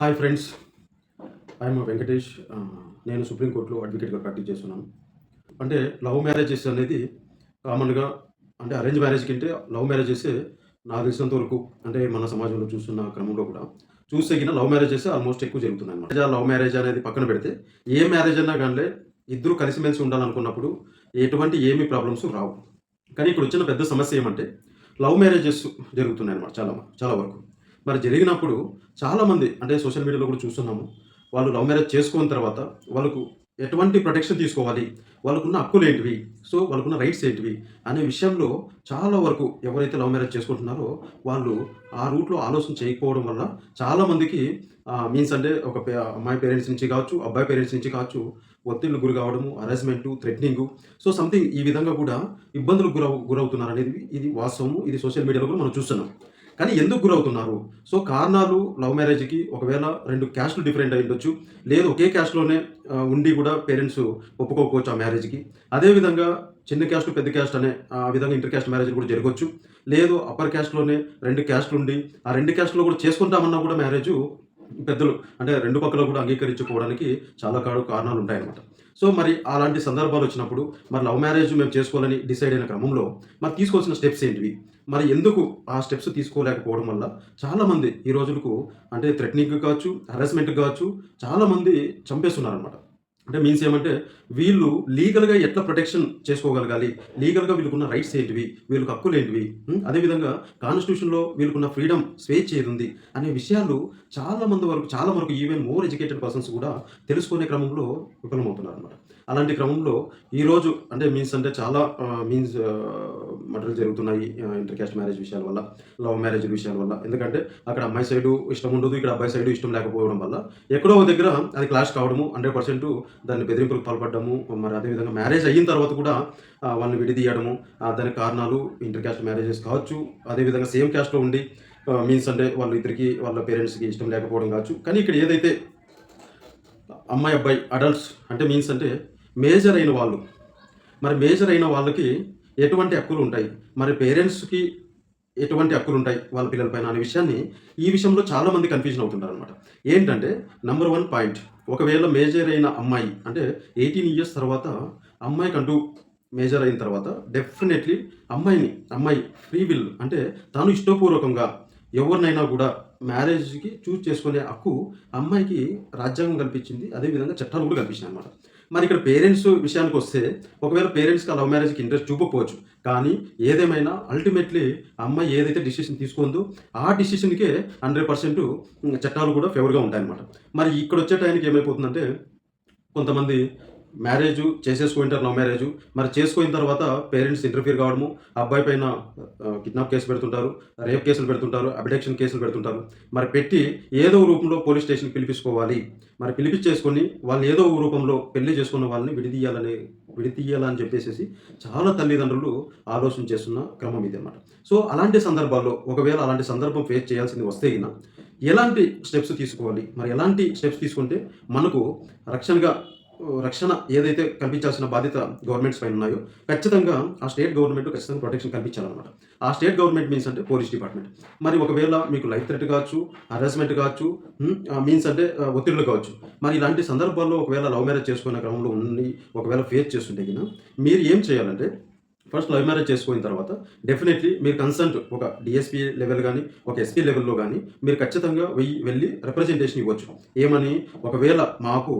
Hi friends, I'm Venkatesh. నేను సుప్రీంకోర్టులో అడ్వకేట్గా practice చేస్తున్నాను. అంటే లవ్ మ్యారేజెస్ అనేది కామన్‌గా అంటే అరేంజ్ మ్యారేజ్ కంటే లవ్ మ్యారేజెసే నాకు తెలిసినంత వరకు అంటే మన సమాజంలో చూస్తున్న క్రమంలో కూడా చూస్తే గిన లవ్ మ్యారేజెస్ ఆల్మోస్ట్ ఎక్కువ జరుగుతున్నాయన్నమాట. లవ్ మ్యారేజ్ అనేది పక్కన పెడితే ఏ మ్యారేజ్ అన్నా గానిలే ఇద్దరు కలిసిమెలిసి ఉండాలనుకున్నప్పుడు ఎటువంటి ఏమి ప్రాబ్లమ్స్ రావు. కానీ ఇక్కడ వచ్చిన పెద్ద సమస్య ఏమంటే లవ్ మ్యారేజెస్ జరుగుతున్నాయన్నమాట చాలా వరకు. మరి జరిగినప్పుడు చాలామంది అంటే సోషల్ మీడియాలో కూడా చూస్తున్నాము. వాళ్ళు లవ్ మ్యారేజ్ చేసుకున్న తర్వాత వాళ్ళకు ఎటువంటి ప్రొటెక్షన్ తీసుకోవాలి? వాళ్ళకున్న హక్కులేంటివి? సో, వాళ్ళకున్న రైట్స్ ఏంటివి? అనే విషయంలో చాలా వరకు ఎవరైతే లవ్ మ్యారేజ్ చేసుకుంటున్నారో వాళ్ళు ఆ రూట్‌లో ఆలోచన చేయకపోవడం వల్ల చాలామందికి మీన్స్ అంటే ఒక అమ్మాయి పేరెంట్స్ నుంచి కావచ్చు, అబ్బాయి పేరెంట్స్ నుంచి కావచ్చు, ఒత్తిడికి గురి కావడము, హరాస్మెంటు, థ్రెటనింగు, సో, సంథింగ్ ఈ విధంగా కూడా ఇబ్బందులకు గురవుతున్నారనేది ఇది వాస్తవము. ఇది సోషల్ మీడియాలో కూడా మనం చూస్తున్నాం. కానీ ఎందుకు గురవుతున్నారు? సో, కారణాలు లవ్ మ్యారేజ్‌కి ఒకవేళ 2 క్యాస్ట్‌లు డిఫరెంట్ అయ్యుండొచ్చు. లేదు ఒకే క్యాస్ట్‌లోనే ఉండి కూడా పేరెంట్స్ ఒప్పుకోకపోవచ్చు ఆ మ్యారేజ్‌కి. అదే విధంగా చిన్న క్యాస్ట్, పెద్ద క్యాస్ట్ అనే ఆ విధంగా ఇంటర్ క్యాస్ట్ మ్యారేజ్ కూడా జరగొచ్చు. లేదు అప్పర్ క్యాస్ట్‌లోనే 2 క్యాస్ట్‌లుండి ఆ 2 క్యాస్ట్‌లో కూడా చేసుకుంటామన్నా కూడా మ్యారేజు పెద్దలు అంటే 2 పక్కల కూడా అంగీకరించుకోవడానికి చాలా కారణాలుంటాయన్నమాట. సో, మరి అలాంటి సందర్భాలొచ్చినప్పుడు మరి లవ్ మ్యారేజ్ మేము చేసుకోవాలని డిసైడ్ అయిన క్రమంలో మరి తీసుకోవాల్సిన స్టెప్స్ ఏంటివి? మరి ఎందుకు ఆ స్టెప్స్ తీసుకోలేకపోవడం వల్ల చాలామంది ఈ రోజులకు అంటే థ్రెటనింగ్‌కి కావచ్చు, హరాస్మెంట్‌కి కావచ్చు చాలామంది చంపేస్తున్నారన్నమాట. అంటే మీన్స్ ఏమంటే వీళ్ళు లీగల్‌గా ఎట్లా ప్రొటెక్షన్ చేసుకోగలగాలి? లీగల్‌గా వీళ్ళకున్న రైట్స్ ఏంటివి? వీళ్ళకి హక్కులేంటివి? అదేవిధంగా కాన్స్టిట్యూషన్‌లో వీళ్ళకున్న ఫ్రీడమ్, స్వేచ్ఛ ఏదుంది? అనే విషయాలు చాలా వరకు ఈవెన్ మోర్ ఎడ్యుకేటెడ్ పర్సన్స్ కూడా తెలుసుకునే క్రమంలో విఫలమవుతున్నారన్నమాట. అలాంటి క్రమంలో ఈరోజు అంటే మీన్స్ అంటే చాలా మర్డర్‌లు జరుగుతున్నాయి. ఇంటర్ క్యాస్ట్ మ్యారేజ్ విషయాల వల్ల, లవ్ మ్యారేజ్ విషయాల వల్ల. ఎందుకంటే అక్కడ అమ్మాయి సైడు ఇష్టం ఉండదు. ఇక్కడ అబ్బాయి సైడు ఇష్టం లేకపోవడం వల్ల ఎక్కడో ఒక దగ్గర అది క్లాష్ కావడము, 100% దాన్ని బెదిరింపులకు పాల్పడడము, మరి అదేవిధంగా మ్యారేజ్ అయిన తర్వాత కూడా వాళ్ళని విడదీయడము, దానికి కారణాలు ఇంటర్ క్యాస్ట్ మ్యారేజెస్ కావచ్చు. అదేవిధంగా సేమ్ క్యాస్ట్‌లో ఉండి మీన్స్ అంటే వాళ్ళ పేరెంట్స్‌కి ఇష్టం లేకపోవడం కావచ్చు. కానీ ఇక్కడ ఏదైతే అమ్మాయి, అబ్బాయి అడల్ట్స్ అంటే మీన్స్ అంటే మేజర్ అయిన వాళ్ళు. మరి మేజర్ అయిన వాళ్ళకి ఎటువంటి హక్కులుంటాయి? మరి పేరెంట్స్‌కి ఎటువంటి హక్కులుంటాయి వాళ్ళ పిల్లల పైన అనే విషయాన్ని ఈ విషయంలో చాలామంది కన్‌ఫ్యూజన్ అవుతుంటారనమాట. ఏంటంటే నంబర్ 1 పాయింట్ ఒకవేళ మేజర్ అయిన అమ్మాయి అంటే 18 ఇయర్స్ తర్వాత అమ్మాయికంటూ మేజర్ అయిన తర్వాత డెఫినెట్‌లీ అమ్మాయి ఫ్రీ విల్ అంటే తాను ఇష్టపూర్వకంగా ఎవరినైనా కూడా మ్యారేజ్‌కి చూజ్ చేసుకునే హక్కు అమ్మాయికి రాజ్యాంగం కల్పించింది. అదే విధంగా చట్టాలు కూడా కల్పించినాయన్నమాట. మరి ఇక్కడ పేరెంట్స్ విషయానికొస్తే ఒకవేళ పేరెంట్స్‌కి ఆ లవ్ మ్యారేజ్‌కి ఇంట్రెస్ట్ చూపకపోవచ్చు. కానీ ఏదేమైనా అల్టిమేట్‌లీ ఆ అమ్మాయి ఏదైతే డిసిషన్ తీసుకుందో ఆ డిసిషన్‌కే 100% చట్టాలు కూడా ఫేవర్‌గా ఉంటాయన్నమాట. మరి ఇక్కడొచ్చే టైంకి ఏమైపోతుందంటే కొంతమంది మ్యారేజు చేసేసుకుంటారు లవ్ మ్యారేజు. మరి చేసుకున్న తర్వాత పేరెంట్స్ ఇంటర్ఫియర్ కావడము, అబ్బాయి పైన కిడ్నాప్ కేసు పెడుతుంటారు, రేప్ కేసులు పెడుతుంటారు, అబడక్షన్ కేసులు పెడుతుంటారు. మరి పెట్టి ఏదో రూపంలో పోలీస్ స్టేషన్‌కి పిలిపించుకోవాలి. మరి పిలిపించేసుకొని వాళ్ళని ఏదో ఒక రూపంలో పెళ్లి చేసుకున్న వాళ్ళని విడదీయాలని చెప్పేసేసి చాలా తల్లిదండ్రులు ఆలోచన చేస్తున్న క్రమం ఇదన్నమాట. సో, అలాంటి సందర్భాల్లో ఒకవేళ అలాంటి సందర్భం ఫేస్ చేయాల్సింది వస్తే గిన ఎలాంటి స్టెప్స్ తీసుకోవాలి? మరి ఎలాంటి స్టెప్స్ తీసుకుంటే మనకు రక్షణ ఏదైతే కల్పించాల్సిన బాధ్యత గవర్నమెంట్స్ పైన ఉన్నాయో ఖచ్చితంగా ఆ స్టేట్ గవర్నమెంట్ ఖచ్చితంగా ప్రొటెక్షన్ కల్పించాలన్నమాట. ఆ స్టేట్ గవర్నమెంట్ మీన్స్ అంటే పోలీస్ డిపార్ట్మెంట్. మరి ఒకవేళ మీకు లైఫ్ థ్రెట్ కావచ్చు, హరాస్మెంట్ కావచ్చు, మీన్స్ అంటే ఒత్తిడులు కావచ్చు. మరి ఇలాంటి సందర్భాల్లో ఒకవేళ లవ్ మ్యారేజ్ చేసుకునే క్రమంలో ఒకవేళ ఫేస్ చేస్తుంటే గిన మీరు ఏం చేయాలంటే ఫస్ట్ లవ్ మ్యారేజ్ చేసుకున్న తర్వాత డెఫినెట్లీ మీరు కన్సల్ట్ ఒక డీఎస్పీ లెవెల్ గానీ, ఒక ఎస్పీ లెవెల్‌లో గానీ మీరు ఖచ్చితంగా వెళ్లి రిప్రజెంటేషన్ ఇవ్వచ్చు. ఏమని? ఒకవేళ మాకు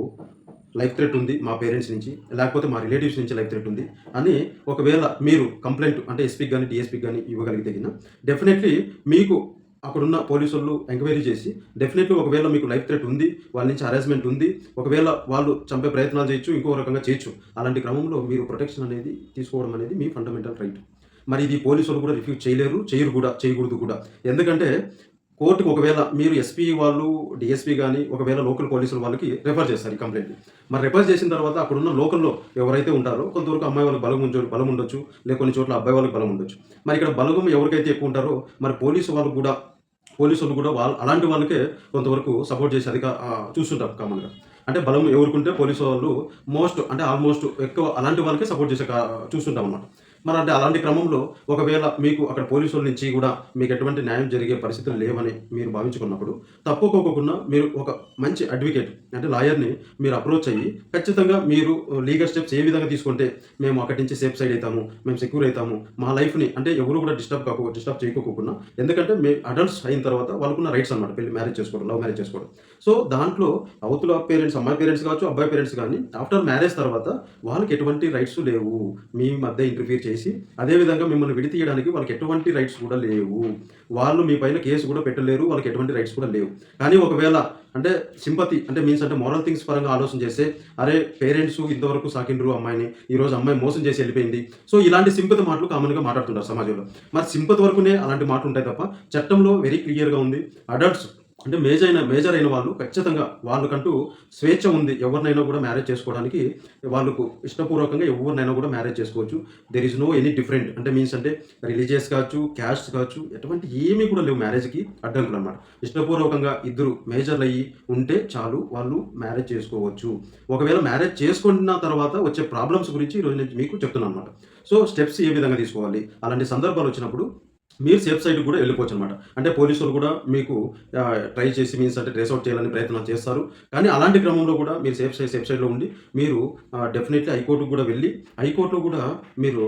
లైఫ్ థ్రెట్ ఉంది మా పేరెంట్స్ నుంచి, లేకపోతే మా రిలేటివ్స్ నుంచి లైఫ్ థ్రెట్ ఉంది అని ఒకవేళ మీరు కంప్లెయింట్ అంటే ఎస్పీకి గానీ, డీఎస్పీకి గానీ ఇవ్వగలిగితే గిన డెఫినెట్లీ మీకు అక్కడున్న పోలీసోళ్ళు ఎంక్వైరీ చేసి డెఫినెట్లీ ఒకవేళ మీకు లైఫ్ థ్రెట్ ఉంది, వాళ్ళ నుంచి హరాస్మెంట్ ఉంది, ఒకవేళ వాళ్ళు చంపే ప్రయత్నాలు చేయొచ్చు, ఇంకో రకంగా చేయొచ్చు. అలాంటి క్రమంలో మీరు ప్రొటెక్షన్ అనేది తీసుకోవడం అనేది మీ ఫండమెంటల్ రైట్. మరి ఇది పోలీసోళ్ళు కూడా రిఫ్యూజ్ చేయలేరు, చేయకూడదు కూడా. ఎందుకంటే కోర్టుకి ఒకవేళ మీరు ఎస్పీ వాళ్ళు, డీఎస్పీ గానీ ఒకవేళ లోకల్ పోలీసుల వాళ్ళకి రిఫర్ చేస్తారు ఈ కంప్లెయింట్‌ని. మరి రిఫర్ చేసిన తర్వాత అక్కడున్న లోకల్‌లో ఎవరైతే ఉంటారో కొంతవరకు అమ్మాయి వాళ్ళకి బలం ఉండొచ్చు. కొన్ని చోట్ల అబ్బాయి వాళ్ళకి బలం ఉండొచ్చు. మరి ఇక్కడ బలగం ఎవరికైతే ఎక్కువ ఉంటారో మరి పోలీసోళ్ళు కూడా అలాంటి వాళ్ళకే కొంతవరకు సపోర్ట్ చేసి చూస్తుంటారు కామన్‌గా. అంటే బలం ఎవరికుంటే పోలీసు వాళ్ళు ఆల్మోస్ట్ ఎక్కువ అలాంటి వాళ్ళకే సపోర్ట్ చేసే చూస్తుంటామన్నమాట. మరి అంటే అలాంటి క్రమంలో ఒకవేళ మీకు అక్కడ పోలీసుల నుంచి కూడా మీకు ఎటువంటి న్యాయం జరిగే పరిస్థితులు లేవని మీరు భావించుకున్నప్పుడు తప్పుకోకుండా మీరు ఒక మంచి అడ్వకేట్ అంటే లాయర్‌ని మీరు అప్రోచ్ అయ్యి ఖచ్చితంగా మీరు లీగల్ స్టెప్స్ ఏ విధంగా తీసుకుంటే మేము అక్కడి నుంచి సేఫ్ సైడ్ అయితాము, మేము సెక్యూర్ అయితాము, మా లైఫ్‌ని అంటే ఎవరు కూడా డిస్టర్బ్ చేయకోకుండా ఎందుకంటే అడల్ట్స్ అయిన తర్వాత వాళ్ళకున్న రైట్స్ అన్నమాట పెళ్లి మ్యారేజ్ చేసుకోవడం, లవ్ మ్యారేజ్ చేసుకోవడం. సో, దాంట్లో అవతల పేరెంట్స్ అమ్మాయి పేరెంట్స్ కావచ్చు, అబ్బాయి పేరెంట్స్ గానీ ఆఫ్టర్ మ్యారేజ్ తర్వాత వాళ్ళకి ఎటువంటి రైట్స్ లేవు. మీ మధ్య ఇంటర్ఫియర్ చేసి అదే విధంగా మిమ్మల్ని విడతీయడానికి వాళ్ళకి ఎటువంటి రైట్స్ కూడా లేవు. వాళ్ళు మీ పైన కేస్ కూడా పెట్టలేరు. వాళ్ళకి ఎటువంటి రైట్స్ కూడా లేవు. కానీ ఒకవేళ అంటే సింపతి అంటే మీన్స్ అంటే మోరల్ థింగ్స్ పరంగా ఆలోచన చేస్తే అరే పేరెంట్స్ ఇంతవరకు సాకిండ్రు అమ్మాయిని, ఈరోజు అమ్మాయి మోసం చేసి వెళ్ళిపోయింది. సో ఇలాంటి సింపతి మాటలు కామన్‌గా మాట్లాడుతుంటారు సమాజంలో. మరి సింపతి వరకునే అలాంటి మాటలు ఉంటాయి తప్ప చట్టంలో వెరీ క్లియర్‌గా ఉంది. అడల్ట్స్ అంటే మేజర్ అయిన వాళ్ళు ఖచ్చితంగా వాళ్ళకంటూ స్వేచ్ఛ ఉంది. ఎవరినైనా కూడా మ్యారేజ్ చేసుకోవడానికి వాళ్ళకు ఇష్టపూర్వకంగా ఎవరినైనా కూడా మ్యారేజ్ చేసుకోవచ్చు. There is no any different అంటే మీన్స్ అంటే రిలీజియస్ కావచ్చు, క్యాస్ట్ కావచ్చు ఎటువంటి ఏమీ కూడా లేవు మ్యారేజ్‌కి అడ్డంకులనమాట. ఇష్టపూర్వకంగా ఇద్దరు మేజర్‌లయ్యి ఉంటే చాలు వాళ్ళు మ్యారేజ్ చేసుకోవచ్చు. ఒకవేళ మ్యారేజ్ చేసుకున్న తర్వాత వచ్చే ప్రాబ్లమ్స్ గురించి ఈరోజు నేను మీకు చెప్తున్నాననమాట. సో స్టెప్స్ ఏ విధంగా తీసుకోవాలి? అలాంటి సందర్భాలు వచ్చినప్పుడు మీరు సేఫ్ సైడ్‌కి కూడా వెళ్ళిపోవచ్చనమాట. అంటే పోలీసులు కూడా మీకు ట్రై చేసి మీన్స్ అంటే ట్రేస్ ఔట్ చేయాలని ప్రయత్నం చేస్తారు. కానీ అలాంటి క్రమంలో కూడా మీరు సేఫ్ సైడ్‌లో ఉండి మీరు డెఫినెట్‌లీ హైకోర్ట్‌కి కూడా వెళ్ళి హైకోర్ట్‌లో కూడా మీరు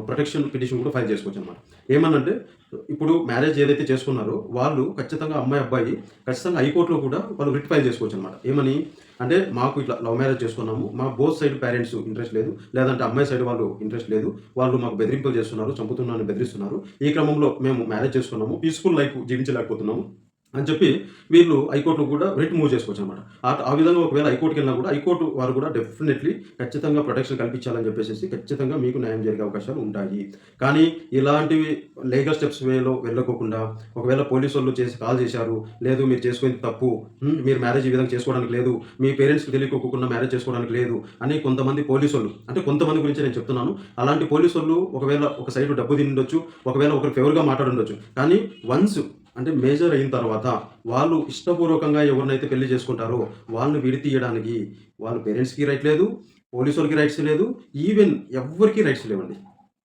ప్రొటెక్షన్ పిటిషన్ కూడా ఫైల్ చేసుకోవచ్చనమాట. ఏమనంటే ఇప్పుడు మ్యారేజ్ ఏదైతే చేసుకున్నారో వాళ్ళు ఖచ్చితంగా అమ్మాయి, అబ్బాయి ఖచ్చితంగా హైకోర్ట్‌లో కూడా వాళ్ళు రిట్ ఫైల్ చేసుకోవచ్చనమాట. ఏమని? అంటే మాకు ఇట్లా లవ్ మ్యారేజ్ చేసుకున్నాము. మా బోత్ సైడ్ పేరెంట్స్ ఇంట్రెస్ట్ లేదు. లేదంటే అమ్మాయి సైడ్ వాళ్ళు ఇంట్రెస్ట్ లేదు. వాళ్ళు మాకు బెదిరింపులు చేస్తున్నారు, చంపుతున్నానని బెదిరిస్తున్నారు. ఈ క్రమంలో మేము మ్యారేజ్ చేసుకున్నాము. పీస్‌ఫుల్ లైఫ్ జీవించలేకపోతున్నాము అని చెప్పి వీళ్ళు హైకోర్ట్‌లో కూడా రిట్ మూవ్ చేసుకోవచ్చనమాట. ఆ విధంగా ఒకవేళ హైకోర్ట్‌కెళ్ళినా కూడా హైకోర్ట్ వారు కూడా డెఫినెట్లీ ఖచ్చితంగా ప్రొటెక్షన్ కల్పించాలని చెప్పేసేసి ఖచ్చితంగా మీకు న్యాయం జరిగే అవకాశాలు ఉంటాయి. కానీ ఇలాంటివి లీగల్ స్టెప్స్ వేలో వెళ్ళకోకుండా ఒకవేళ పోలీసోళ్ళు కాల్ చేశారు, లేదు మీరు చేసుకునేది తప్పు, మీరు మ్యారేజ్ ఈ విధంగా చేసుకోవడానికి లేదు, మీ పేరెంట్స్‌కి తెలియకోకుండా మ్యారేజ్ చేసుకోవడానికి లేదు అని కొంతమంది పోలీసోళ్ళు అంటే కొంతమంది గురించి నేను చెప్తున్నాను. అలాంటి పోలీసోళ్ళు ఒకవేళ ఒక సైడ్ డబ్బు తినుండొచ్చు, ఒకవేళ ఒకరికి ఫేవర్‌గా మాట్లాడుండొచ్చు. కానీ వన్స్ అంటే మేజర్ అయిన తర్వాత వాళ్ళు ఇష్టపూర్వకంగా ఎవరినైతే పెళ్లి చేసుకుంటారో వాళ్ళని విడతీయడానికి వాళ్ళ పేరెంట్స్‌కి రైట్ లేదు, పోలీసోళ్ళకి రైట్స్ లేదు, ఈవెన్ ఎవ్వరికీ రైట్స్ లేవండి.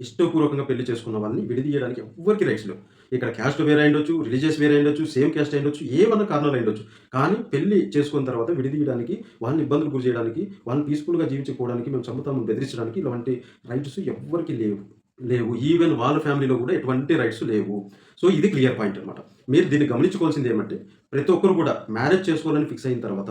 ఇష్టపూర్వకంగా పెళ్లి చేసుకున్న వాళ్ళని విడదీయడానికి ఎవ్వరికీ రైట్స్ లేవు. ఇక్కడ క్యాస్ట్ వేరే అయ్యుండొచ్చు, రిలీజియస్ వేరే అయ్యుండొచ్చు, సేమ్ క్యాస్ట్ అయ్యుండొచ్చు, ఏవన్నా కారణాలు అయ్యుండొచ్చు. కానీ పెళ్లి చేసుకున్న తర్వాత విడదీయడానికి, వాళ్ళని ఇబ్బందులు గురి చేయడానికి, వాళ్ళని పీస్‌ఫుల్‌గా జీవించుకోవడానికి, మేము చంపుతామని బెదిరించడానికి ఇలాంటి రైట్స్ ఎవ్వరికీ లేవు. ఈవెన్ వాళ్ళ ఫ్యామిలీలో కూడా ఎటువంటి రైట్స్ లేవు. సో ఇది క్లియర్ పాయింట్ అనమాట. మీరు దీన్ని గమనించుకోవాల్సింది ఏమంటే ప్రతి ఒక్కరు కూడా మ్యారేజ్ చేసుకోవాలని ఫిక్స్ అయిన తర్వాత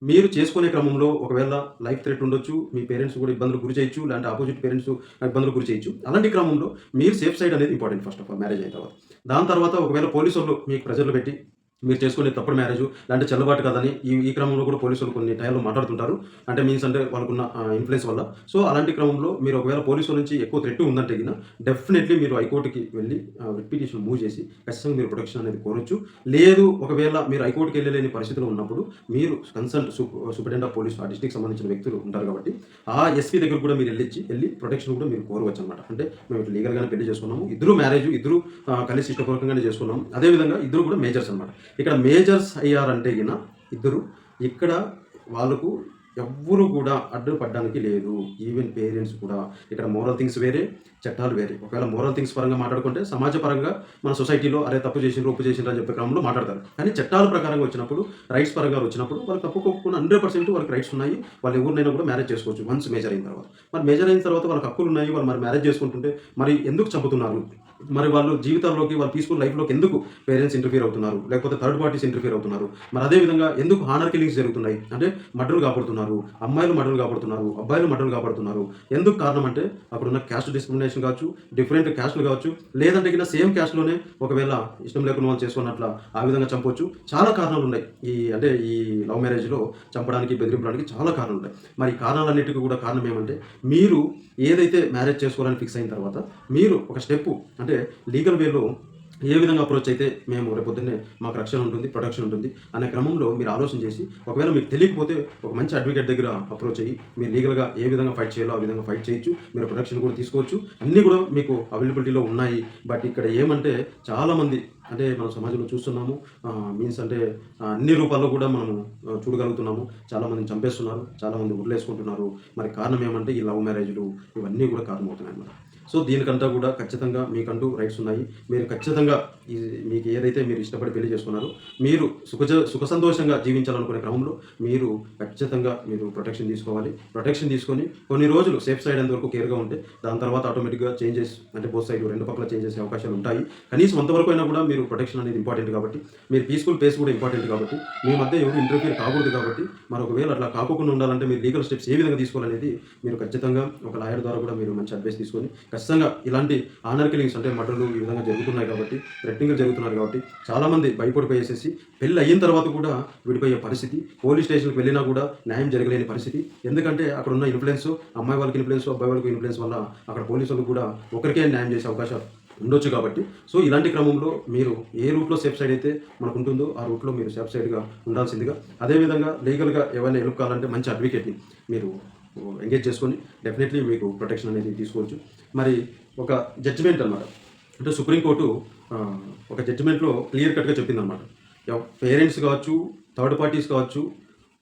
మీరు చేసుకునే క్రమంలో ఒకవేళ లైఫ్ థ్రెట్ ఉండొచ్చు, మీ పేరెంట్స్ కూడా ఇబ్బందులకు గురి చేయొచ్చు, లేదంటే ఆపోజిట్ పేరెంట్స్ ఇబ్బందులకు గురి చేయొచ్చు. అలాంటి క్రమంలో మీరు సేఫ్ సైడ్ అనేది important first of all marriage అయిన తర్వాత. దాని తర్వాత ఒకవేళ పోలీసోళ్ళు మీకు ప్రెజర్‌లో పెట్టి మీరు చేసుకునే తప్పుడు మ్యారేజు లేదంటే చెల్లుబాటు కాదని ఈ క్రమంలో కూడా పోలీసులు కొన్ని టైంలో మాట్లాడుతుంటారు. అంటే మీన్స్ అంటే వాళ్ళకున్న ఇన్‌ఫ్లుయెన్స్ వల్ల. సో అలాంటి క్రమంలో మీరు ఒకవేళ పోలీసుల నుంచి ఎక్కువ థ్రెట్ ఉందంటే గిన డెఫినెట్‌లీ మీరు హైకోర్ట్‌కి వెళ్లి రిట్ పిటిషన్ మూవ్ చేసి ఖచ్చితంగా మీరు ప్రొటెక్షన్ అనేది కోరొచ్చు. లేదు ఒకవేళ మీరు హైకోర్ట్‌కి వెళ్ళలేని పరిస్థితిలో ఉన్నప్పుడు మీరు కన్సల్ట్ సూపరింటెండెంట్ ఆఫ్ పోలీస్ ఆ డిస్ట్రిక్ట్‌కి సంబంధించిన వ్యక్తులు ఉంటారు కాబట్టి ఆ ఎస్పీ దగ్గర కూడా మీరు వెళ్లి ప్రొటెక్షన్ కూడా మీరు కోరవచ్చనమాట. అంటే మేము ఇట్లా లీగల్‌గానే పెళ్లి చేసుకున్నాము. ఇద్దరు కలిసి ఇష్టపూర్వకంగానే చేసుకున్నాము. అదే విధంగా ఇద్దరు కూడా మేజర్స్ అనమాట. ఇక్కడ మేజర్స్ అయ్యారంటే గిన ఇద్దరు ఇక్కడ వాళ్ళకు ఎవ్వరు కూడా అడ్డుపడడానికి లేదు. ఈవెన్ పేరెంట్స్ కూడా. ఇక్కడ మోరల్ థింగ్స్ వేరే, చట్టాలు వేరే. ఒకవేళ మోరల్ థింగ్స్ పరంగా మాట్లాడుకుంటే సమాజ పరంగా మన సొసైటీలో అరే తప్పు చేసిండ్రు, ఒప్పు చేసిండ్రు అని చెప్పే క్రమంలో మాట్లాడతారు. కానీ చట్టాల ప్రకారంగా వచ్చినప్పుడు, రైట్స్ పరంగా వచ్చినప్పుడు వాళ్ళు తప్పుకోకుండా 100% వాళ్ళకి రైట్స్ ఉన్నాయి. వాళ్ళు ఎవరినైనా కూడా మ్యారేజ్ చేసుకోవచ్చు వన్స్ మేజర్ అయిన తర్వాత. మరి మేజర్ అయిన తర్వాత వాళ్ళకి హక్కులు ఉన్నాయి. వాళ్ళు మరి మ్యారేజ్ చేసుకుంటుంటే మరి ఎందుకు చంపుతున్నారు? మరి వాళ్ళు జీవితాల్లోకి వాళ్ళ పీస్‌ఫుల్ లైఫ్‌లోకి ఎందుకు పేరెంట్స్ ఇంటర్ఫియర్ అవుతున్నారు? లేకపోతే థర్డ్ పార్టీస్ ఇంటర్ఫియర్ అవుతున్నారు? మరి అదే విధంగా ఎందుకు హానర్ కిల్లింగ్స్ జరుగుతున్నాయి? అంటే మర్డర్‌లు కాపాడుతున్నారు. అమ్మాయిలు మర్డర్‌లు కాపాడుతున్నారు. అబ్బాయిలు మర్డర్‌లు కాపాడుతున్నారు. ఎందుకు కారణం అంటే అక్కడున్న క్యాస్ట్ డిస్క్రిమినేషన్ కావచ్చు, డిఫరెంట్ క్యాస్ట్‌లు కావచ్చు, లేదంటే గిన సేమ్ క్యాస్ట్‌లోనే ఒకవేళ ఇష్టం లేకుండా వాళ్ళు చేసుకున్నట్ల ఆ విధంగా చంపొచ్చు. చాలా కారణాలు ఉన్నాయి. ఈ లవ్ మ్యారేజ్‌లో చంపడానికి, బెదిరింపడానికి చాలా కారణాలు ఉన్నాయి. మరి ఈ కారణాలన్నిటికి కూడా కారణం ఏమంటే మీరు ఏదైతే మ్యారేజ్ చేసుకోవాలని ఫిక్స్ అయిన తర్వాత మీరు ఒక స్టెప్పు అంటే లీగల్ వేలో ఏ విధంగా అప్రోచ్ అయితే మేము రేపొద్దున్నే మాకు రక్షణ ఉంటుంది, ప్రొటెక్షన్ ఉంటుంది అనే క్రమంలో మీరు ఆలోచన చేసి ఒకవేళ మీకు తెలియకపోతే ఒక మంచి అడ్వకేట్ దగ్గర అప్రోచ్ అయ్యి మీరు లీగల్‌గా ఏ విధంగా ఫైట్ చేయాలో ఆ విధంగా ఫైట్ చేయొచ్చు. మీరు ప్రొటెక్షన్ కూడా తీసుకోవచ్చు. అన్నీ కూడా మీకు అవైలబిలిటీలో ఉన్నాయి. బట్ ఇక్కడ ఏమంటే చాలామంది అంటే మన సమాజంలో చూస్తున్నాము. మీన్స్ అంటే అన్ని రూపాల్లో కూడా మనము చూడగలుగుతున్నాము. చాలామందిని చంపేస్తున్నారు. చాలామంది వదిలేసుకుంటున్నారు. మరి కారణం ఏమంటే ఈ లవ్ మ్యారేజ్‌లు ఇవన్నీ కూడా కారణమవుతున్నాయన్నమాట. సో దీనికంతా కూడా ఖచ్చితంగా మీకంటూ రైట్స్ ఉన్నాయి. మీరు ఖచ్చితంగా ఈ మీకు ఏదైతే మీరు ఇష్టపడి పెళ్లి చేసుకున్నారో, మీరు సుఖ సంతోషంగా జీవించాలనుకునే క్రమంలో మీరు ఖచ్చితంగా మీరు ప్రొటెక్షన్ తీసుకోవాలి. ప్రొటెక్షన్ తీసుకొని కొన్ని రోజులు సేఫ్ సైడ్ అంత వరకు కేర్‌గా ఉంటే, దాని తర్వాత ఆటోమేటిక్‌గా చేంజెస్ అంటే బోత్ సైడ్ 2 పక్కల చేంజ్ చేసే అవకాశాలు ఉంటాయి. కనీసం అంతవరకు అయినా కూడా మీరు ప్రొటెక్షన్ అనేది ఇంపార్టెంట్ కాబట్టి, మీరు పీస్‌ఫుల్ ప్లేస్ కూడా ఇంపార్టెంట్ కాబట్టి, మీ మధ్య ఎవరు ఇంటర్ఫియర్ కాకూడదు కాబట్టి, మరి ఒకవేళ అట్లా కాకోకుండా ఉండాలంటే మీరు లీగల్ స్టెప్స్ ఏ విధంగా తీసుకోవాలనేది మీరు ఖచ్చితంగా ఒక లాయర్ ద్వారా కూడా మీరు మంచి అడ్వైస్ తీసుకొని, ఖచ్చితంగా ఇలాంటి ఆనర్ కిల్లింగ్స్ అంటే మర్డర్‌లు ఈ విధంగా జరుగుతున్నాయి కాబట్టి, థ్రెటనింగ్‌లు జరుగుతున్నారు కాబట్టి, చాలామంది భయపడిపోయేసేసి పెళ్లి అయిన తర్వాత కూడా విడిపోయే పరిస్థితి, పోలీస్ స్టేషన్‌కి వెళ్ళినా కూడా న్యాయం జరగలేని పరిస్థితి. ఎందుకంటే అక్కడున్న ఇన్‌ఫ్లుయెన్స్, అమ్మాయి వాళ్ళకి ఇన్‌ఫ్లుయెన్స్, అబ్బాయి వాళ్ళకి ఇన్‌ఫ్లుయెన్స్ వల్ల అక్కడ పోలీసులు కూడా ఒకరికే న్యాయం చేసే అవకాశాలు ఉండొచ్చు కాబట్టి, సో ఇలాంటి క్రమంలో మీరు ఏ రూట్‌లో సేఫ్ సైడ్ అయితే మనకుంటుందో ఆ రూట్‌లో మీరు సేఫ్ సైడ్‌గా ఉండాల్సిందిగా, అదేవిధంగా లీగల్‌గా ఏవైనా హెల్ప్ కావాలంటే మంచి అడ్వకేట్‌ని మీరు ఎంగేజ్ చేసుకొని డెఫినెట్లీ మీకు ప్రొటెక్షన్ అనేది తీసుకోవచ్చు. మరి ఒక జడ్జిమెంట్ అనమాట. అంటే సుప్రీంకోర్టు ఒక జడ్జిమెంట్‌లో క్లియర్ కట్‌గా చెప్పిందనమాట. పేరెంట్స్ కావచ్చు, థర్డ్ పార్టీస్ కావచ్చు,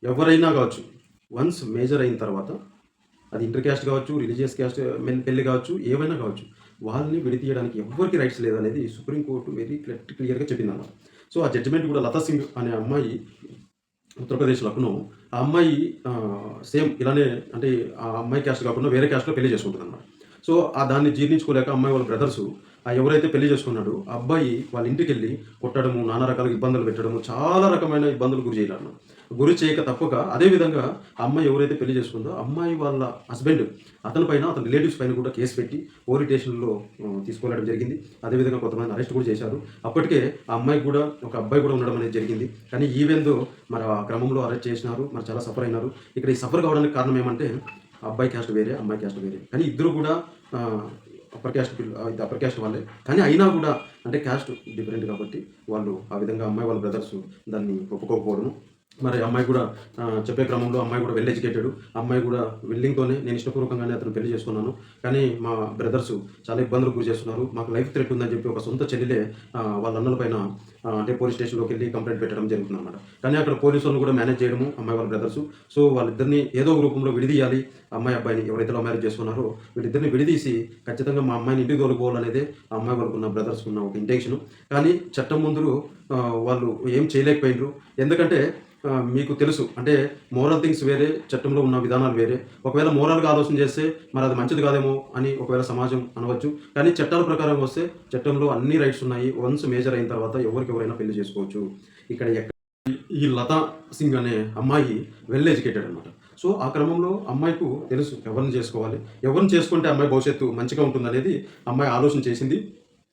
ఎవరైనా కావచ్చు, వన్స్ మేజర్ అయిన తర్వాత అది ఇంటర్ క్యాస్ట్ కావచ్చు, రిలీజియస్ క్యాస్ట్ పెళ్లి కావచ్చు, ఏవైనా కావచ్చు, వాళ్ళని విడదీయడానికి ఎవ్వరికి రైట్స్ లేదనేది సుప్రీంకోర్టు వెరీ క్లియర్‌గా చెప్పిందన్నమాట. సో ఆ జడ్జిమెంట్ కూడా లతా సింగ్ అనే అమ్మాయి ఉత్తరప్రదేశ్ లక్నో. ఆ అమ్మాయి సేమ్ ఇలానే అంటే ఆ అమ్మాయి క్యాస్ట్ కాకుండా వేరే క్యాస్ట్‌లో పెళ్లి చేసుకుంటుందన్నమాట. సో దాన్ని జీర్ణించుకోలేక అమ్మాయి వాళ్ళ బ్రదర్సు ఎవరైతే పెళ్లి చేసుకున్నాడో ఆ అబ్బాయి వాళ్ళ ఇంటికెళ్ళి కొట్టడము, నానా రకాల ఇబ్బందులు పెట్టడము, చాలా రకమైన ఇబ్బందులు గురి చేయాలన్నమాట. గురి చేయక తప్పక అదేవిధంగా ఆ అమ్మాయి ఎవరైతే పెళ్లి చేసుకుందో అమ్మాయి వాళ్ళ హస్బెండ్ అతని పైన, అతని రిలేటివ్స్ పైన కూడా కేసు పెట్టి పోలీస్ స్టేషన్‌లో తీసుకెళ్ళడం జరిగింది. అదేవిధంగా కొంతమంది అరెస్ట్ కూడా చేశారు. అప్పటికే ఆ అమ్మాయికి కూడా ఒక అబ్బాయి కూడా ఉండడం అనేది జరిగింది. కానీ ఈవెన్ దో మరి ఆ క్రమంలో అరెస్ట్ చేసినారు. మరి చాలా సఫర్ అయినారు. ఇక్కడ ఈ సఫర్ కావడానికి కారణం ఏమంటే అబ్బాయి క్యాస్ట్ వేరే, అమ్మాయి క్యాస్ట్ వేరే. కానీ ఇద్దరు కూడా అప్పర్ క్యాస్ట్ వాళ్ళే. కానీ అయినా కూడా అంటే క్యాస్ట్ డిఫరెంట్ కాబట్టి వాళ్ళు ఆ విధంగా అమ్మాయి వాళ్ళ బ్రదర్స్ దాన్ని ఒప్పుకోకపోవడము. మరి అమ్మాయి కూడా చెప్పే క్రమంలో అమ్మాయి కూడా వెల్ ఎడ్యుకేటెడ్. అమ్మాయి కూడా విల్లింగ్‌తోనే నేను ఇష్టపూర్వకంగానే అతను పెళ్లి చేసుకున్నాను. కానీ మా బ్రదర్స్ చాలా ఇబ్బందులకు గురి చేస్తున్నారు. మాకు లైఫ్ థ్రెట్ ఉందని చెప్పి ఒక సొంత చెల్లెలే వాళ్ళ అన్నల పైన అంటే పోలీస్ స్టేషన్‌లోకి వెళ్ళి కంప్లెయింట్ పెట్టడం జరుగుతుందన్నమాట. కానీ అక్కడ పోలీసులను కూడా మేనేజ్ చేయడము అమ్మాయి వాళ్ళ బ్రదర్స్. సో వాళ్ళిద్దరిని ఏదో ఒక రూపంలో విడదీయాలి. అమ్మాయి అబ్బాయిని ఎవరైతే లవ్ మ్యారేజ్ చేసుకున్నారో వీళ్ళిద్దరిని విడదీసి ఖచ్చితంగా మా అమ్మాయిని ఇంటికి తోలుకోవాలనేదే ఆ అమ్మాయి వాళ్ళకున్న బ్రదర్స్‌కున్న ఒక ఇంటెన్షన్. కానీ చట్టం ముందు వాళ్ళు ఏం చేయలేకపోయినరు. ఎందుకంటే మీకు తెలుసు అంటే మోరల్ థింగ్స్ వేరే, చట్టంలో ఉన్న విధానాలు వేరే. ఒకవేళ మోరల్‌గా ఆలోచన చేస్తే మరి అది మంచిది కాదేమో అని ఒకవేళ సమాజం అనవచ్చు. కానీ చట్టాల ప్రకారం వస్తే చట్టంలో అన్ని రైట్స్ ఉన్నాయి. వన్స్ మేజర్ అయిన తర్వాత ఎవరికెవరైనా పెళ్లి చేసుకోవచ్చు. ఇక్కడ ఈ లతా సింగ్ అనే అమ్మాయి వెల్ ఎడ్యుకేటెడ్ అనమాట. సో ఆ క్రమంలో అమ్మాయికు తెలుసు ఎవరిని చేసుకోవాలి, ఎవరిని చేసుకుంటే అమ్మాయి భవిష్యత్తు మంచిగా ఉంటుందనేది అమ్మాయి ఆలోచన చేసింది.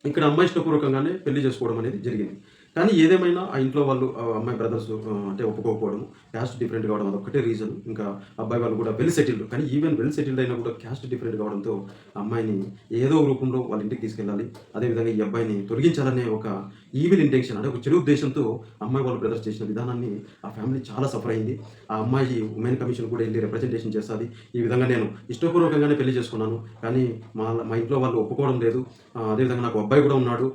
ఇక్కడ అమ్మాయి ఇష్టపూర్వకంగానే పెళ్లి చేసుకోవడం అనేది జరిగింది. కానీ ఏదేమైనా ఆ ఇంట్లో వాళ్ళు అమ్మాయి బ్రదర్స్ అంటే ఒప్పుకోకపోవడం, క్యాస్ట్ డిఫరెంట్ కావడం అదొక్కటే రీజన్. ఇంకా అబ్బాయి వాళ్ళు కూడా వెల్ సెటిల్డ్. కానీ ఈవెన్ వెల్ సెటిల్డ్ అయినా కూడా క్యాస్ట్ డిఫరెంట్ కావడంతో అమ్మాయిని ఏదో రూపంలో వాళ్ళ ఇంటికి తీసుకెళ్ళాలి. అదేవిధంగా ఈ అబ్బాయిని తొలగించాలనే ఒక ఈవిల్ ఇంటెన్షన్ అంటే ఒక చెడు ఉద్దేశంతో అమ్మాయి వాళ్ళ బ్రదర్స్ చేసిన విధానాన్ని ఆ ఫ్యామిలీ చాలా సఫర్ అయింది. ఆ అమ్మాయి ఉమెన్ కమిషన్ కూడా వెళ్ళి రిప్రజెంటేషన్ చేస్తుంది. ఈ విధంగా నేను ఇష్టపూర్వకంగానే పెళ్లి చేసుకున్నాను. కానీ మా ఇంట్లో వాళ్ళు ఒప్పుకోవడం లేదు. అదేవిధంగా నాకు అబ్బాయి కూడా ఉన్నాడు.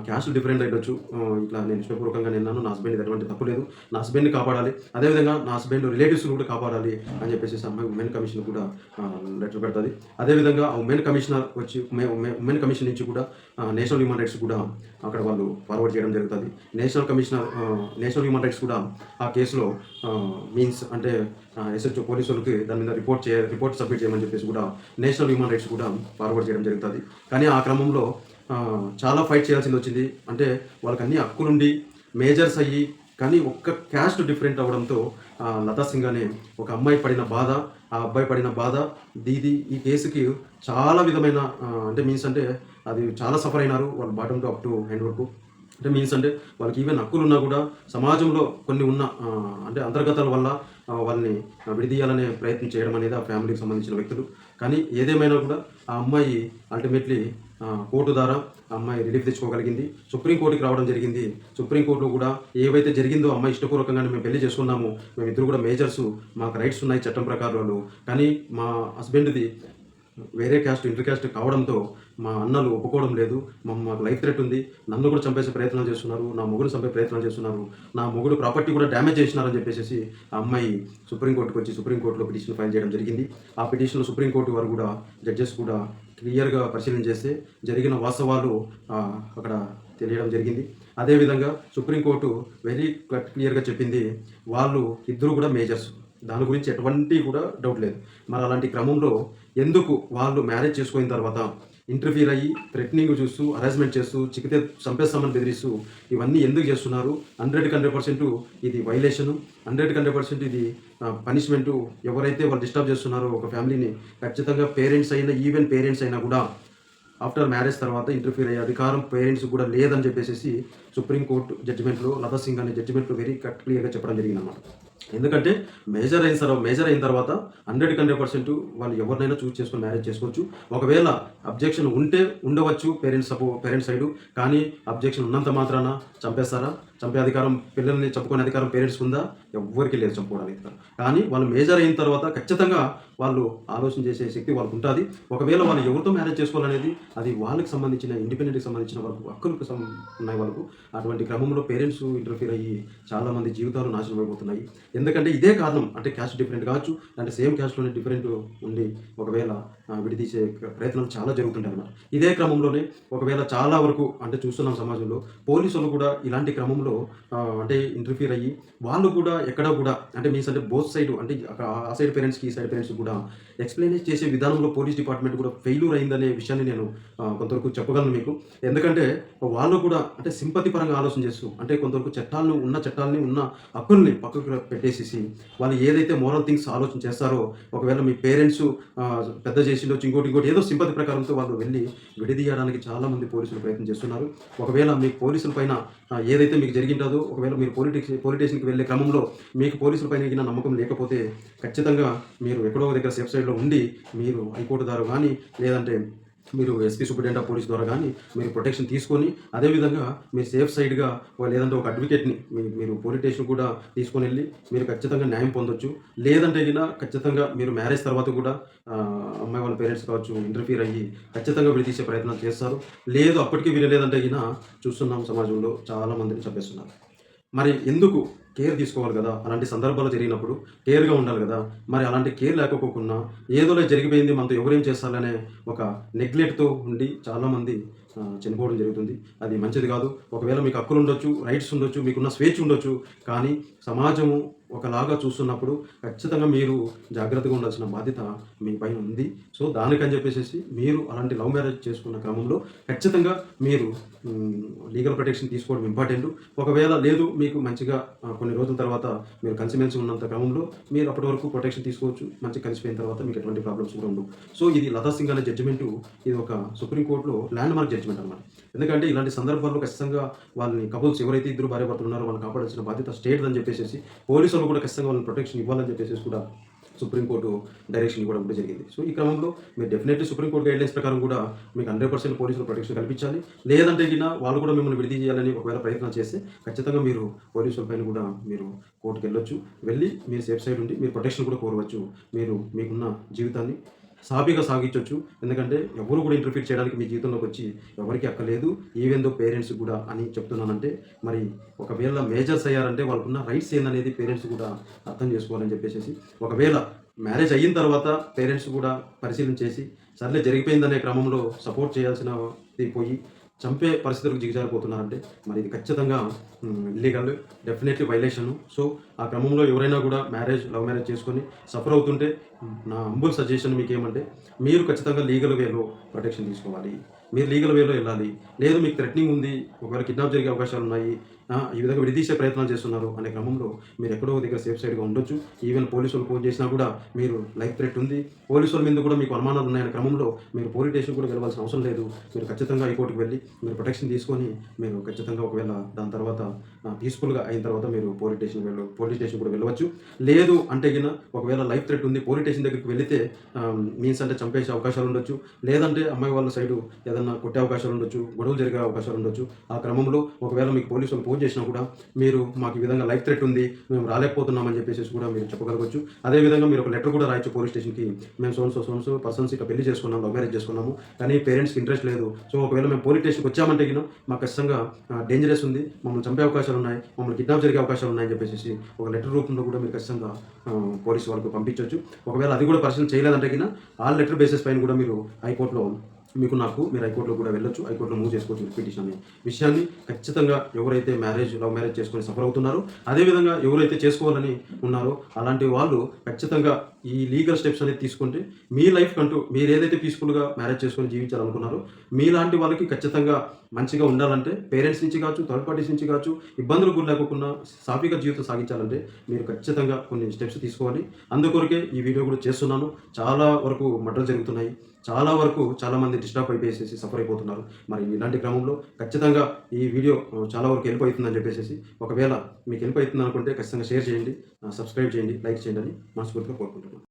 క్యాస్ట్ డిఫరెంట్ అయ్యొచ్చు. ఇట్లా నేను ఇష్టపూర్వకంగా నిన్నాను. నా హస్బెండ్ ఎటువంటి తప్పు లేదు. నా హస్బెండ్‌ని కాపాడాలి. అదేవిధంగా నా హస్బెండ్ రిలేటివ్స్‌ని కూడా కాపాడాలి అని చెప్పేసి అమ్మాయి ఉమెన్ కమిషన్ కూడా లెటర్ పెడుతుంది. అదేవిధంగా ఆ ఉమెన్ కమిషనర్ వచ్చి ఉమెన్ కమిషన్ నుంచి కూడా నేషనల్ హ్యూమన్ రైట్స్ కూడా అక్కడ వాళ్ళు ఫార్వర్డ్ చేయడం జరుగుతుంది. నేషనల్ హ్యూమన్ రైట్స్ కూడా ఆ కేసులో మీన్స్ అంటే ఎస్హెచ్ఓ పోలీసు వాళ్ళకి దాని మీద రిపోర్ట్ సబ్మిట్ చేయమని చెప్పేసి కూడా నేషనల్ హ్యూమన్ రైట్స్ కూడా ఫార్వర్డ్ చేయడం జరుగుతుంది. కానీ ఆ క్రమంలో చాలా ఫైట్ చేయాల్సింది వచ్చింది. అంటే వాళ్ళకి అన్ని హక్కులుండి మేజర్స్ అయ్యి కానీ ఒక్క క్యాస్ట్ డిఫరెంట్ అవ్వడంతో లతా సింగ్ అనే ఒక అమ్మాయి పడిన బాధ, ఆ అబ్బాయి పడిన బాధ ఈ కేసుకి చాలా విధమైన అంటే మీన్స్ అంటే అది చాలా సఫర్ అయినారు వాళ్ళు bottom to up to hand వరకు. అంటే మీన్స్ అంటే వాళ్ళకి ఈవెన్ హక్కులున్నా కూడా సమాజంలో కొన్ని ఉన్న అంటే అంతర్గతాల వల్ల వాళ్ళని విడదీయాలనే ప్రయత్నం చేయడం అనేది ఆ ఫ్యామిలీకి సంబంధించిన వ్యక్తులు. కానీ ఏదేమైనా కూడా ఆ అమ్మాయి అల్టిమేట్లీ కోర్టు ద్వారా ఆ అమ్మాయి రిలీఫ్ తెచ్చుకోగలిగింది. సుప్రీంకోర్టుకి రావడం జరిగింది. సుప్రీంకోర్టులో కూడా ఏవైతే జరిగిందో అమ్మాయి ఇష్టపూర్వకంగానే మేము పెళ్లి చేసుకున్నాము, మేమిద్దరు కూడా మేజర్స్, మాకు రైట్స్ ఉన్నాయి చట్టం ప్రకారాలు. కానీ మా హస్బెండ్ది వేరే క్యాస్ట్ ఇంటర్ క్యాస్ట్ కావడంతో మా అన్నలు ఒప్పుకోవడం లేదు. మాకు లైఫ్ థ్రెట్ ఉంది. నన్ను కూడా చంపేసే ప్రయత్నాలు చేస్తున్నారు. నా మొగుడు చంపే ప్రయత్నాలు చేస్తున్నారు. నా మొగుడు ప్రాపర్టీ కూడా డ్యామేజ్ చేసినారని చెప్పేసి ఆ అమ్మాయి సుప్రీంకోర్టుకు వచ్చి సుప్రీంకోర్టులో పిటిషన్ ఫైల్ చేయడం జరిగింది. ఆ పిటిషన్లో సుప్రీంకోర్టు వారు కూడా జడ్జెస్ కూడా క్లియర్గా పరిశీలన చేస్తే జరిగిన వాస్తవాలు అక్కడ తెలియడం జరిగింది. అదేవిధంగా సుప్రీంకోర్టు వెరీ క్లియర్గా చెప్పింది, వాళ్ళు ఇద్దరు కూడా మేజర్స్, దాని గురించి ఎటువంటి కూడా డౌట్ లేదు. మరి అలాంటి క్రమంలో ఎందుకు వాళ్ళు మ్యారేజ్ చేసుకున్న తర్వాత ఇంటర్ఫీర్ అయ్యి థ్రెటనింగ్ చూస్తూ హరాస్మెంట్ చేస్తూ చిక్కితే చంపేస్తామని బెదిరిస్తూ ఇవన్నీ ఎందుకు చేస్తున్నారు? 100% ఇది వైలేషను, 100% ఇది పనిష్మెంటు. ఎవరైతే వాళ్ళు డిస్టర్బ్ చేస్తున్నారో ఒక ఫ్యామిలీని, ఖచ్చితంగా పేరెంట్స్ అయినా, ఈవెన్ పేరెంట్స్ అయినా కూడా ఆఫ్టర్ మ్యారేజ్ తర్వాత ఇంటర్ఫీర్ అయ్యే అధికారం పేరెంట్స్ కూడా లేదని చెప్పేసి సుప్రీంకోర్టు జడ్జిమెంట్లో, లతా సింగ్ అనే జడ్జిమెంట్లో వెరీ క్లియర్గా చెప్పడం జరిగింది అన్నమాట. ఎందుకంటే మేజర్ అయిన తర్వాత 100% వాళ్ళు ఎవరినైనా చూస్ చేసుకొని మ్యారేజ్ చేసుకోవచ్చు. ఒకవేళ అబ్జెక్షన్ ఉంటే ఉండవచ్చు పేరెంట్స్ సైడు, కానీ అబ్జెక్షన్ ఉన్నంత మాత్రాన చంపేస్తారా? చంపే అధికారం, పిల్లల్ని చంపుకునే అధికారం పేరెంట్స్ ఉందా? ఎవ్వరికీ లేదు చంపుకోవడానికి. కానీ వాళ్ళు మేజర్ అయిన తర్వాత ఖచ్చితంగా వాళ్ళు ఆలోచన చేసే శక్తి వాళ్ళకు ఉంటుంది. ఒకవేళ వాళ్ళు ఎవరితో మ్యారేజ్ చేసుకోవాలనేది అది వాళ్ళకి సంబంధించిన, ఇండిపెండెంట్కి సంబంధించిన వాళ్ళకు హక్కులకు ఉన్నాయి వాళ్ళకు. అటువంటి క్రమంలో పేరెంట్స్ ఇంటర్ఫీర్ అయ్యి చాలామంది జీవితాలు నాశనం అయిపోతున్నాయి. ఎందుకంటే ఇదే కారణం, అంటే క్యాస్ట్ డిఫరెంట్ కావచ్చు, అంటే సేమ్ క్యాస్ట్లోనే డిఫరెంట్ ఉండి ఒకవేళ విడదీసే ప్రయత్నాలు చాలా జరుగుతుంటాయి అన్నమాట. ఇదే క్రమంలోనే ఒకవేళ చాలా వరకు అంటే చూస్తున్నాం సమాజంలో, పోలీసులు కూడా ఇలాంటి క్రమంలో అంటే ఇంటర్ఫీర్ అయ్యి వాళ్ళు కూడా ఎక్కడ కూడా అంటే మీన్స్ అంటే బోత్ సైడ్, అంటే ఆ సైడ్ పేరెంట్స్కి ఈ సైడ్ పేరెంట్స్కి కూడా ఎక్స్ప్లెయిన్ చేసే విధానంలో పోలీస్ డిపార్ట్మెంట్ కూడా ఫెయిల్యూర్ అయిందనే విషయాన్ని నేను కొంతవరకు చెప్పగలను మీకు. ఎందుకంటే వాళ్ళు కూడా అంటే సింపతి పరంగా ఆలోచన చేస్తూ, అంటే కొంతవరకు చట్టాలని ఉన్న హక్కుల్ని పక్కకు పెట్టేసేసి వాళ్ళు ఏదైతే మోరల్ థింగ్స్ ఆలోచన చేస్తారో, ఒకవేళ మీ పేరెంట్స్ పెద్ద చేసిండొచ్చు, ఇంకోటి ఏదో సింపతి ప్రకారంతో వాళ్ళు వెళ్ళి విడదీయడానికి చాలామంది పోలీసులు ప్రయత్నం చేస్తున్నారు. ఒకవేళ మీకు పోలీసుల పైన ఏదైతే మీకు జరిగింటుందో, ఒకవేళ మీరు పోలీస్ స్టేషన్కి వెళ్ళే క్రమంలో మీకు పోలీసుల పైన నమ్మకం లేకపోతే ఖచ్చితంగా మీరు ఎక్కడో దగ్గర సేఫ్ సైడ్లో ఉండి మీరు హైకోర్టు ద్వారా కానీ, లేదంటే మీరు ఎస్పీ సూపరింటెండెంట్ ఆఫ్ పోలీస్ ద్వారా కానీ మీరు ప్రొటెక్షన్ తీసుకొని, అదేవిధంగా మీరు సేఫ్ సైడ్గా లేదంటే ఒక అడ్వకేట్ని మీరు పోలీస్ స్టేషన్ కూడా తీసుకొని వెళ్ళి మీరు ఖచ్చితంగా న్యాయం పొందొచ్చు. లేదంటే ఖచ్చితంగా మీరు మ్యారేజ్ తర్వాత కూడా అమ్మాయి వాళ్ళ పేరెంట్స్ కావచ్చు ఇంటర్ఫీర్ అయ్యి ఖచ్చితంగా విడదీసే ప్రయత్నాలు చేస్తారు. లేదు అప్పటికీ వినలేదంటే చూస్తున్నాం సమాజంలో చాలామందిని చంపేస్తున్నారు. మరి ఎందుకు కేర్ తీసుకోవాలి కదా? అలాంటి సందర్భాలు జరిగినప్పుడు కేర్గా ఉండాలి కదా. మరి అలాంటి కేర్ లేకపోకుండా ఏదోలో జరిగిపోయింది, మనతో ఎవరేం చేస్తారనే ఒక నెగ్లెక్ట్తో ఉండి చాలామంది చనిపోవడం జరుగుతుంది. అది మంచిది కాదు. ఒకవేళ మీకు హక్కులు ఉండొచ్చు, రైట్స్ ఉండొచ్చు, మీకున్న స్వేచ్ఛ ఉండొచ్చు, కానీ సమాజము ఒకలాగా చూస్తున్నప్పుడు ఖచ్చితంగా మీరు జాగ్రత్తగా ఉండాల్సిన బాధ్యత మీ పైన ఉంది. సో దానికని చెప్పేసి మీరు అలాంటి లవ్ మ్యారేజ్ చేసుకున్న క్రమంలో ఖచ్చితంగా మీరు లీగల్ ప్రొటెక్షన్ తీసుకోవడం ఇంపార్టెంట్. ఒకవేళ లేదు మీకు మంచిగా కొన్ని రోజుల తర్వాత మీరు కలిసిమెలిసి ఉన్నంత క్రమంలో మీరు అప్పటి వరకు ప్రొటెక్షన్ తీసుకోవచ్చు. మంచిగా కలిసిపోయిన తర్వాత మీకు ఎటువంటి ప్రాబ్లమ్స్ కూడా ఉండవు. సో ఇది లతా సింగ్ అనే జడ్జిమెంటు, ఇది ఒక సుప్రీంకోర్టులో ల్యాండ్ మార్క్ జడ్జిమెంట్ అనమాట. ఎందుకంటే ఇలాంటి సందర్భాల్లో ఖచ్చితంగా వాళ్ళని కపుల్స్ ఎవరైతే ఇద్దరు భార్య భర్తలు ఉన్నారో వాళ్ళని కాపాడాల్సిన బాధ్యత స్టేట్ అని చెప్పేసి, పోలీసులు కూడా ఖచ్చితంగా వాళ్ళని ప్రొటెక్షన్ ఇవ్వాలని చెప్పేసి కూడా సుప్రీంకోర్టు డైరెక్షన్ ఇవ్వడం కూడా జరిగింది. సో ఈ క్రమంలో మీరు డెఫినెట్లీ సుప్రీంకోర్టు గైడ్లైన్స్ ప్రకారం కూడా మీకు 100% పోలీసులు ప్రొటెక్షన్ కల్పించాలి. లేదంటే వాళ్ళు కూడా మిమ్మల్ని విడిది చేయాలని ఒకవేళ ప్రయత్నం చేస్తే ఖచ్చితంగా మీరు పోలీసుల పైన కూడా మీరు కోర్టుకు వెళ్ళొచ్చు. వెళ్ళి మీరు సేఫ్ సైడ్ ఉండి మీరు ప్రొటెక్షన్ కూడా కోరవచ్చు. మీరు మీకున్న జీవితాన్ని సాఫీగా సాగించవచ్చు. ఎందుకంటే ఎవరు కూడా ఇంటర్ఫీర్ చేయడానికి మీ జీవితంలోకి వచ్చి ఎవరికి అక్కలేదు, ఈవెన్ దో పేరెంట్స్ కూడా అని చెప్తున్నానంటే, మరి ఒకవేళ మేజర్స్ అయ్యారంటే వాళ్ళకున్న రైట్స్ ఏందనేది పేరెంట్స్ కూడా అర్థం చేసుకోవాలని చెప్పేసి, ఒకవేళ మ్యారేజ్ అయిన తర్వాత పేరెంట్స్ కూడా పరిశీలన చేసి సర్లే జరిగిపోయిందనే క్రమంలో సపోర్ట్ చేయాల్సినది పోయి చంపే పరిస్థితులకు దిగజారిపోతున్నారంటే మరి ఇది ఖచ్చితంగా ఇల్లీగల్, డెఫినెట్లీ వైలేషను. సో ఆ క్రమంలో ఎవరైనా కూడా లవ్ మ్యారేజ్ చేసుకొని సఫర్ అవుతుంటే నా హంబుల్ సజెషన్ మీకు ఏమంటే, మీరు ఖచ్చితంగా లీగల్ వేలో ప్రొటెక్షన్ తీసుకోవాలి. మీరు లీగల్ వేలో వెళ్ళాలి. లేదు మీకు థ్రెటనింగ్ ఉంది, ఒకవేళ కిడ్నాప్ జరిగే అవకాశాలు ఉన్నాయి, ఈ విధంగా విడదీసే ప్రయత్నాలు చేస్తున్నారు అనే క్రమంలో మీరు ఎక్కడో దగ్గర సేఫ్ సైడ్గా ఉండొచ్చు. ఈవెన్ పోలీసులు ఫోన్ చేసినా కూడా మీరు లైఫ్ థ్రెట్ ఉంది, పోలీసుల మీద కూడా మీకు అనుమానాలు ఉన్నాయనే క్రమంలో మీరు పోలీస్ స్టేషన్ కూడా వెళ్ళవలసిన అవసరం లేదు. మీరు ఖచ్చితంగా హైకోర్టుకు వెళ్ళి మీరు ప్రొటెక్షన్ తీసుకొని మీరు ఖచ్చితంగా ఒకవేళ దాని తర్వాత పీస్ఫుల్గా అయిన తర్వాత మీరు పోలీస్ స్టేషన్ కూడా వెళ్ళవచ్చు. లేదు అంటే ఒకవేళ లైఫ్ థ్రెట్ ఉంది, పోలీస్ స్టేషన్ దగ్గరికి వెళితే మీన్స్ అంటే చంపేసే అవకాశాలు ఉండొచ్చు, లేదంటే అమ్మాయి వాళ్ళ సైడు ఏదన్నా కొట్టే అవకాశాలు ఉండొచ్చు, గొడవలు జరిగే అవకాశాలు ఉండొచ్చు. ఆ క్రమంలో ఒకవేళ మీకు పోలీసులు ఫోన్ చేసినా కూడా మీరు మాకు ఈ విధంగా లైఫ్ థ్రెట్ ఉంది, మేము రాలేకపోతున్నామని చెప్పేసి కూడా మీరు చెప్పగలగొచ్చు. అదేవిధంగా మీరు ఒక లెటర్ కూడా రాయొచ్చు పోలీస్ స్టేషన్‌కి. మేము సో పర్సన్స్ ఇట్లా పెళ్లి చేసుకున్నాం, లవ్ మ్యారేజ్ చేసుకున్నాము. కానీ పేరెంట్స్‌కి ఇంట్రెస్ట్ లేదు. సో ఒకవేళ మేము పోలీస్ స్టేషన్‌కి వచ్చామంటే గిన మాకు ఖచ్చితంగా డేంజరస్ ఉంది, మమ్మల్ని చంపే అవకాశాలు ఉన్నాయి, మమ్మల్ని కిడ్నాప్ జరిగే అవకాశాలు ఉన్నాయని చెప్పేసి ఒక లెటర్ రూపంలో కూడా మీరు ఖచ్చితంగా పోలీసు వాళ్ళకు పంపించొచ్చు. ఒకవేళ అది కూడా పరిశీలన చేయలేదంటే గిన ఆ లెటర్ బేసిస్ పైన కూడా మీరు హైకోర్టులో మీరు హైకోర్టులో కూడా వెళ్ళొచ్చు. హైకోర్టులో మూవ్ చేసుకోవచ్చు పిటిషన్ అనే విషయాన్ని ఖచ్చితంగా ఎవరైతే లవ్ మ్యారేజ్ చేసుకొని సఫర్ అవుతున్నారో, అదేవిధంగా ఎవరైతే చేసుకోవాలని ఉన్నారో అలాంటి వాళ్ళు ఖచ్చితంగా ఈ లీగల్ స్టెప్స్ అనేది తీసుకుంటే మీ లైఫ్ కంటూ మీరు ఏదైతే పీస్ఫుల్గా మ్యారేజ్ చేసుకొని జీవించాలనుకున్నారో మీలాంటి వాళ్ళకి ఖచ్చితంగా మంచిగా ఉండాలంటే పేరెంట్స్ నుంచి కావచ్చు, థర్డ్ పార్టీస్ నుంచి కావచ్చు, ఇబ్బందులు గురి లేకుండా సాఫీగా జీవితం సాగించాలంటే మీరు ఖచ్చితంగా కొన్ని స్టెప్స్ తీసుకోవాలి. అందుకొరకే ఈ వీడియో కూడా చేస్తున్నాను. చాలా వరకు మర్డర్లు జరుగుతున్నాయి, చాలా వరకు చాలామంది డిస్టర్బ్ అయిపోయేసి సఫర్ అయిపోతున్నారు. మరి ఇలాంటి క్రమంలో ఖచ్చితంగా ఈ వీడియో చాలా వరకు హెల్ప్ అవుతుందని చెప్పేసి, ఒకవేళ మీకు హెల్ప్ అవుతుంది అనుకుంటే ఖచ్చితంగా షేర్ చేయండి, సబ్స్క్రైబ్ చేయండి, లైక్ చేయండి అని మనస్ఫూర్తిగా కోరుకుంటున్నాను.